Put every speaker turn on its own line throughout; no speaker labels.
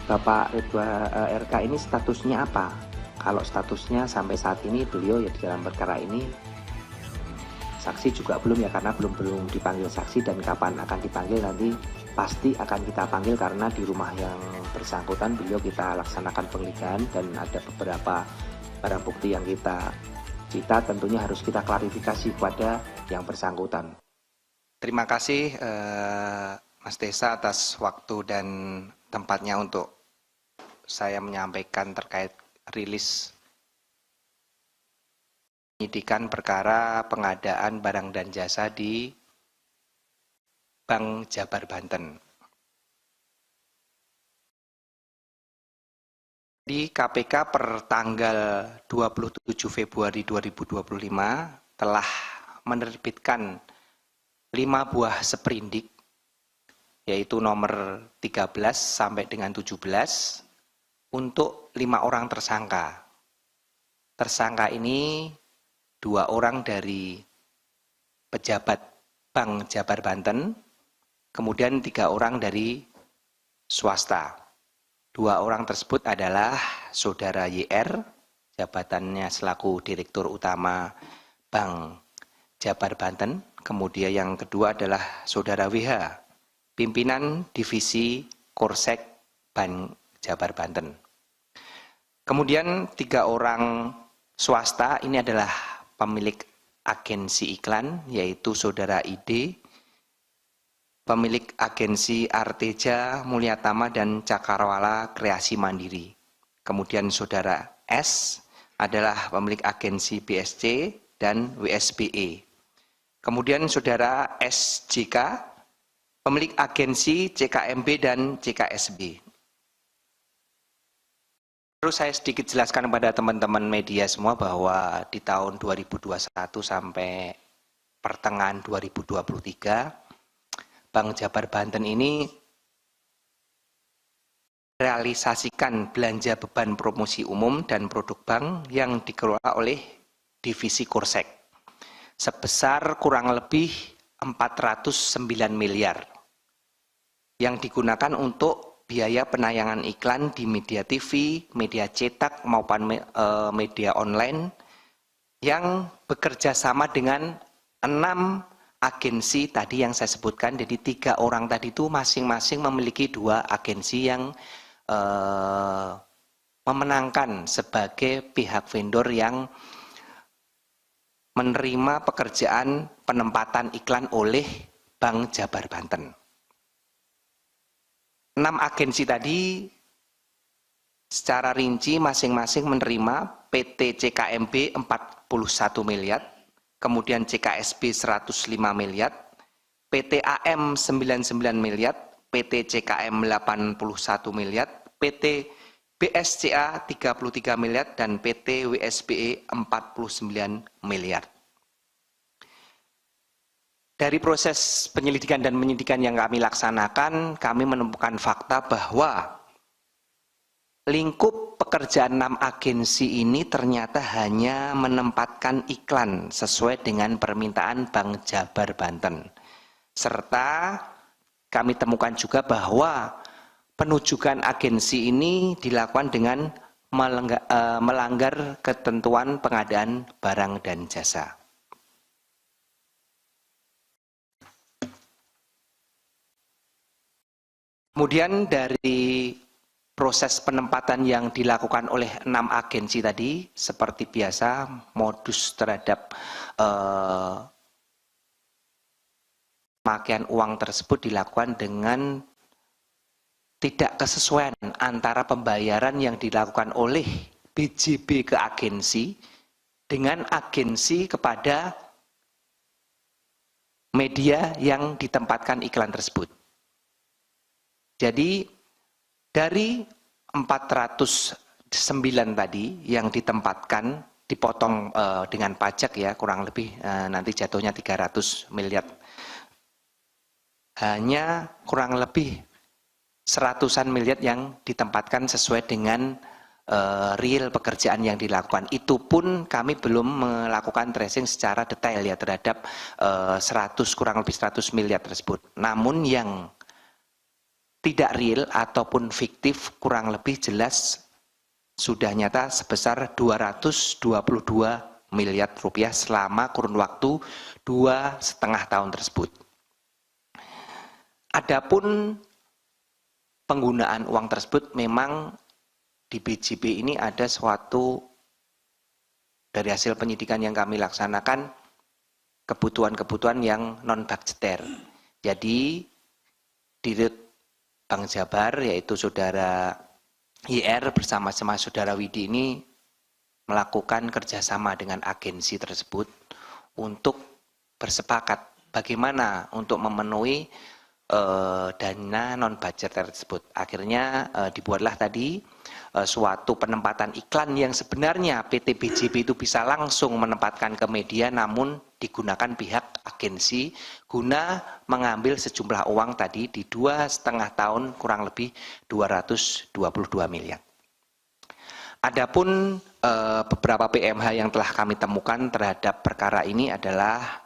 Bapak Ridwan RK ini statusnya apa? Kalau statusnya sampai saat ini beliau ya di dalam perkara ini saksi juga belum ya, karena belum dipanggil saksi, dan kapan akan dipanggil nanti pasti akan kita panggil karena di rumah yang bersangkutan beliau kita laksanakan penggeledahan dan ada beberapa barang bukti yang kita cita, tentunya harus kita klarifikasi kepada yang bersangkutan.
Terima kasih Mas Desa atas waktu dan tempatnya untuk saya menyampaikan terkait rilis penyidikan perkara pengadaan barang dan jasa di Bank Jabar Banten. Di KPK per tanggal 27 Februari 2025 telah menerbitkan 5 buah seprindik, yaitu nomor 13 sampai dengan 17 untuk 5 orang tersangka. Tersangka ini 2 orang dari pejabat Bank Jabar Banten, kemudian 3 orang dari swasta. 2 orang tersebut adalah Saudara YR, jabatannya selaku Direktur Utama Bank Jabar Banten, kemudian yang kedua adalah Saudara WH, pimpinan Divisi Korsek Bank Jabar Banten. Kemudian 3 orang swasta ini adalah pemilik agensi iklan, yaitu Saudara ID, pemilik agensi Arteja Mulyatama dan Cakrawala Kreasi Mandiri. Kemudian Saudara S adalah pemilik agensi BSC dan WSBE. Kemudian Saudara SJK, pemilik agensi CKMB dan CKSB. Terus saya sedikit jelaskan kepada teman-teman media semua bahwa di tahun 2021 sampai pertengahan 2023, Bank Jabar Banten ini realisasikan belanja beban promosi umum dan produk bank yang dikelola oleh Divisi Korsek sebesar kurang lebih 409 miliar yang digunakan untuk biaya penayangan iklan di media TV, media cetak maupun media online yang bekerja sama dengan 6 agensi tadi yang saya sebutkan. Jadi 3 orang tadi itu masing-masing memiliki 2 agensi yang memenangkan sebagai pihak vendor yang menerima pekerjaan penempatan iklan oleh Bank Jabar Banten. 6 agensi tadi secara rinci masing-masing menerima PT CKMB 41 miliar, kemudian CKSB 105 miliar, PT AM 99 miliar, PT CKM 81 miliar, PT BSCA 33 miliar, dan PT WSBE 49 miliar. Dari proses penyelidikan dan penyidikan yang kami laksanakan, kami menemukan fakta bahwa lingkup pekerjaan 6 agensi ini ternyata hanya menempatkan iklan sesuai dengan permintaan Bank Jabar Banten. Serta kami temukan juga bahwa penujukan agensi ini dilakukan dengan melanggar ketentuan pengadaan barang dan jasa. Kemudian dari proses penempatan yang dilakukan oleh 6 agensi tadi, seperti biasa modus terhadap pemakaian uang tersebut dilakukan dengan tidak kesesuaian antara pembayaran yang dilakukan oleh BJB ke agensi dengan agensi kepada media yang ditempatkan iklan tersebut. Jadi dari 409 tadi yang ditempatkan dipotong dengan pajak ya, kurang lebih nanti jatuhnya 300 miliar. Hanya kurang lebih 100-an miliar yang ditempatkan sesuai dengan real pekerjaan yang dilakukan. Itu pun kami belum melakukan tracing secara detail ya terhadap kurang lebih 100 miliar tersebut. Namun yang tidak real ataupun fiktif kurang lebih jelas sudah nyata sebesar 222 miliar rupiah selama kurun waktu 2,5 tahun tersebut. Adapun penggunaan uang tersebut memang di BJB ini ada suatu dari hasil penyidikan yang kami laksanakan kebutuhan-kebutuhan yang non-budgeter. Jadi Dirut Bank Jabar yaitu Saudara IR bersama-sama Saudara Widi ini melakukan kerjasama dengan agensi tersebut untuk bersepakat bagaimana untuk memenuhi dana non-budgeter tersebut. Akhirnya dibuatlah tadi suatu penempatan iklan yang sebenarnya PT BJB itu bisa langsung menempatkan ke media namun digunakan pihak agensi guna mengambil sejumlah uang tadi di 2,5 tahun kurang lebih 222 miliar. Adapun beberapa PMH yang telah kami temukan terhadap perkara ini adalah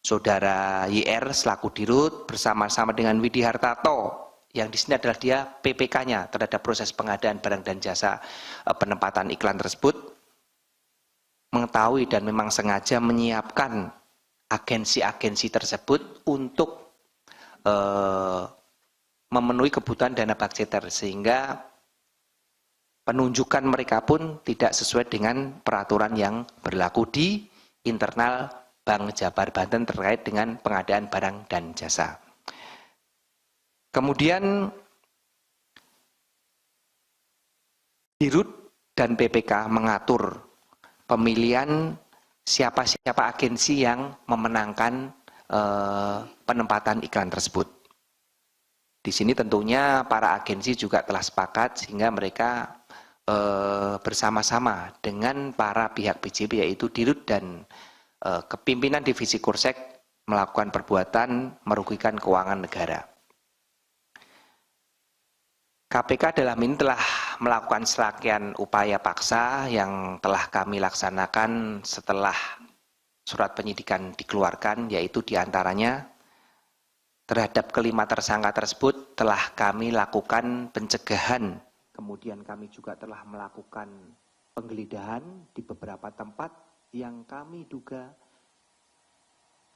Saudara YR selaku Dirut bersama-sama dengan Widi Hartarto yang di sini adalah dia PPK-nya terhadap proses pengadaan barang dan jasa penempatan iklan tersebut mengetahui dan memang sengaja menyiapkan agensi-agensi tersebut untuk memenuhi kebutuhan dana budgeter sehingga penunjukan mereka pun tidak sesuai dengan peraturan yang berlaku di internal Bank Jabar Banten terkait dengan pengadaan barang dan jasa. Kemudian Dirut dan PPK mengatur pemilihan siapa-siapa agensi yang memenangkan penempatan iklan tersebut. Di sini tentunya para agensi juga telah sepakat sehingga mereka bersama-sama dengan para pihak BJB yaitu Dirut dan kepimpinan divisi Kursek melakukan perbuatan merugikan keuangan negara. KPK dalam ini telah melakukan serangkaian upaya paksa yang telah kami laksanakan setelah surat penyidikan dikeluarkan, yaitu diantaranya terhadap kelima tersangka tersebut telah kami lakukan pencegahan. Kemudian kami juga telah melakukan penggeledahan di beberapa tempat yang kami duga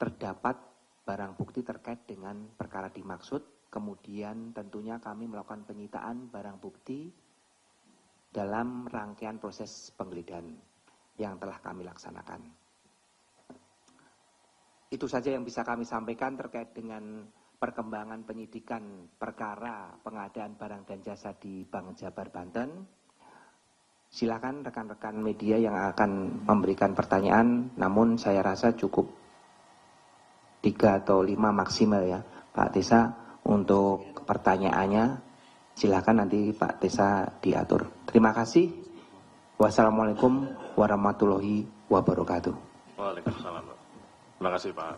terdapat barang bukti terkait dengan perkara dimaksud. Kemudian tentunya kami melakukan penyitaan barang bukti dalam rangkaian proses penggeledahan yang telah kami laksanakan. Itu saja yang bisa kami sampaikan terkait dengan perkembangan penyidikan perkara pengadaan barang dan jasa di Bank Jabar Banten. Silakan rekan-rekan media yang akan memberikan pertanyaan, namun saya rasa cukup 3 atau 5 maksimal ya Pak Tesa untuk pertanyaannya. Silakan nanti Pak Tesa diatur. Terima kasih. Wassalamualaikum warahmatullahi wabarakatuh.
Waalaikumsalam. Terima kasih Pak.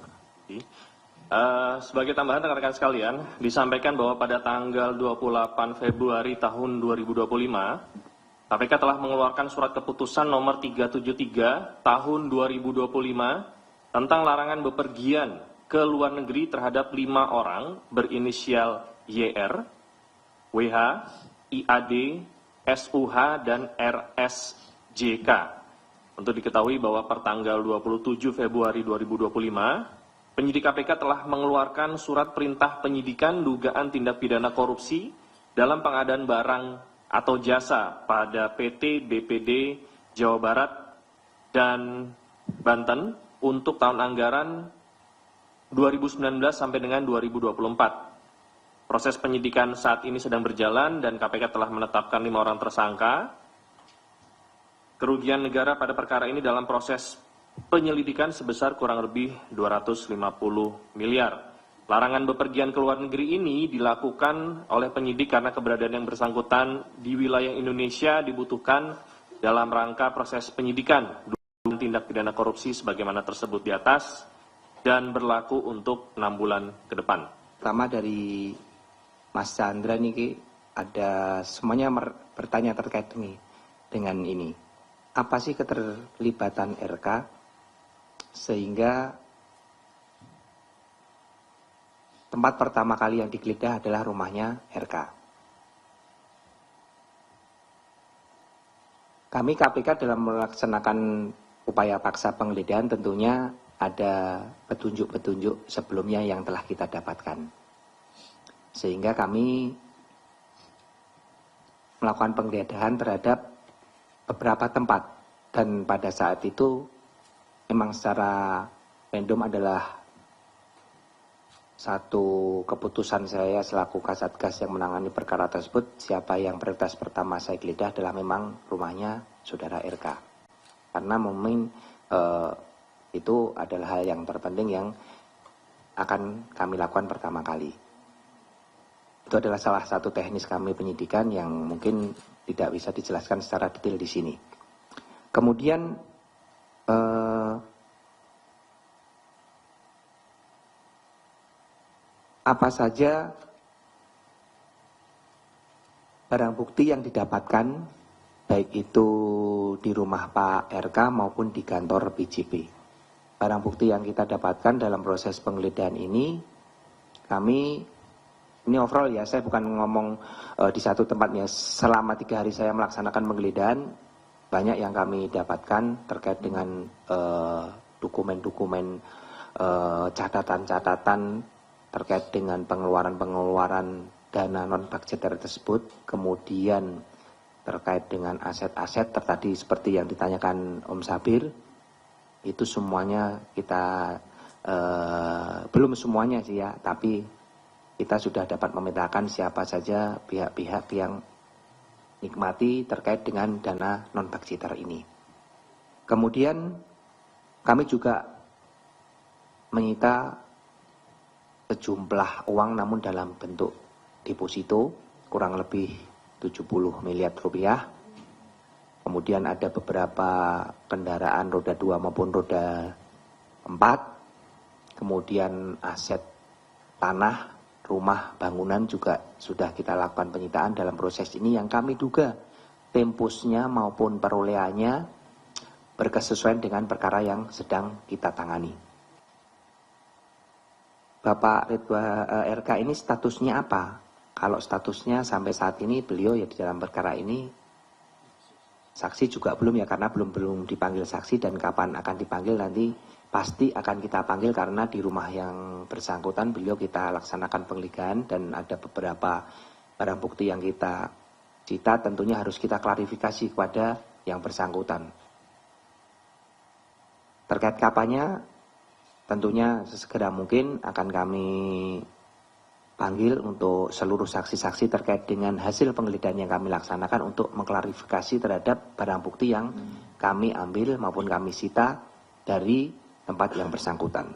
Sebagai tambahan rekan-rekan sekalian, disampaikan bahwa pada tanggal 28 Februari tahun 2025, KPK telah mengeluarkan surat keputusan nomor 373 tahun 2025 tentang larangan bepergian ke luar negeri terhadap 5 orang berinisial YR, WH, IAD, SUH, dan RSJK. Untuk diketahui bahwa per tanggal 27 Februari 2025, penyidik KPK telah mengeluarkan surat perintah penyidikan dugaan tindak pidana korupsi dalam pengadaan barang atau jasa pada PT BPD Jawa Barat dan Banten untuk tahun anggaran 2019 sampai dengan 2024. Proses penyidikan saat ini sedang berjalan dan KPK telah menetapkan 5 orang tersangka. Kerugian negara pada perkara ini dalam proses penyelidikan sebesar kurang lebih 250 miliar. Larangan bepergian ke luar negeri ini dilakukan oleh penyidik karena keberadaan yang bersangkutan di wilayah Indonesia dibutuhkan dalam rangka proses penyidikan tindak pidana korupsi sebagaimana tersebut di atas dan berlaku untuk 6 bulan ke depan.
Pertama dari Mas Chandra nih, ada semuanya bertanya terkait dengan ini. Apa sih keterlibatan RK sehingga tempat pertama kali yang digeledah adalah rumahnya RK. Kami KPK dalam melaksanakan upaya paksa penggeledahan tentunya ada petunjuk-petunjuk sebelumnya yang telah kita dapatkan. Sehingga kami melakukan penggeledahan terhadap beberapa tempat. Dan pada saat itu memang secara random adalah satu keputusan saya selaku Kasatgas yang menangani perkara tersebut. Siapa yang prioritas pertama saya geledah adalah memang rumahnya saudara RK. Karena memang itu adalah hal yang terpenting yang akan kami lakukan pertama kali. Itu adalah salah satu teknis kami penyidikan yang mungkin tidak bisa dijelaskan secara detail di sini. Kemudian apa saja barang bukti yang didapatkan, baik itu di rumah Pak RK maupun di kantor PJB. Barang bukti yang kita dapatkan dalam proses penggeledahan ini, ini overall ya, saya bukan ngomong di satu tempatnya. Selama 3 hari saya melaksanakan penggeledahan, banyak yang kami dapatkan terkait dengan dokumen-dokumen, catatan-catatan terkait dengan pengeluaran-pengeluaran dana non-budgeter tersebut, kemudian terkait dengan aset-aset tadi seperti yang ditanyakan Om Sabir, itu semuanya kita, belum semuanya sih ya, tapi kita sudah dapat memetakan siapa saja pihak-pihak yang nikmati terkait dengan dana non-budgeter ini. Kemudian kami juga menyita sejumlah uang namun dalam bentuk deposito kurang lebih 70 miliar rupiah. Kemudian ada beberapa kendaraan roda 2 maupun roda 4. Kemudian aset tanah, rumah, bangunan juga sudah kita lakukan penyitaan dalam proses ini yang kami duga tempusnya maupun perolehannya berkesesuaian dengan perkara yang sedang kita tangani. Bapak Ridwan RK ini statusnya apa? Kalau statusnya sampai saat ini beliau ya di dalam perkara ini saksi juga belum ya, karena belum dipanggil saksi, dan kapan akan dipanggil nanti pasti akan kita panggil karena di rumah yang bersangkutan beliau kita laksanakan penggeledahan dan ada beberapa barang bukti yang kita cita, tentunya harus kita klarifikasi kepada yang bersangkutan. Terkait kapannya, tentunya sesegera mungkin akan kami panggil untuk seluruh saksi-saksi terkait dengan hasil penggeledahan yang kami laksanakan untuk mengklarifikasi terhadap barang bukti yang kami ambil maupun kami sita dari tempat yang bersangkutan.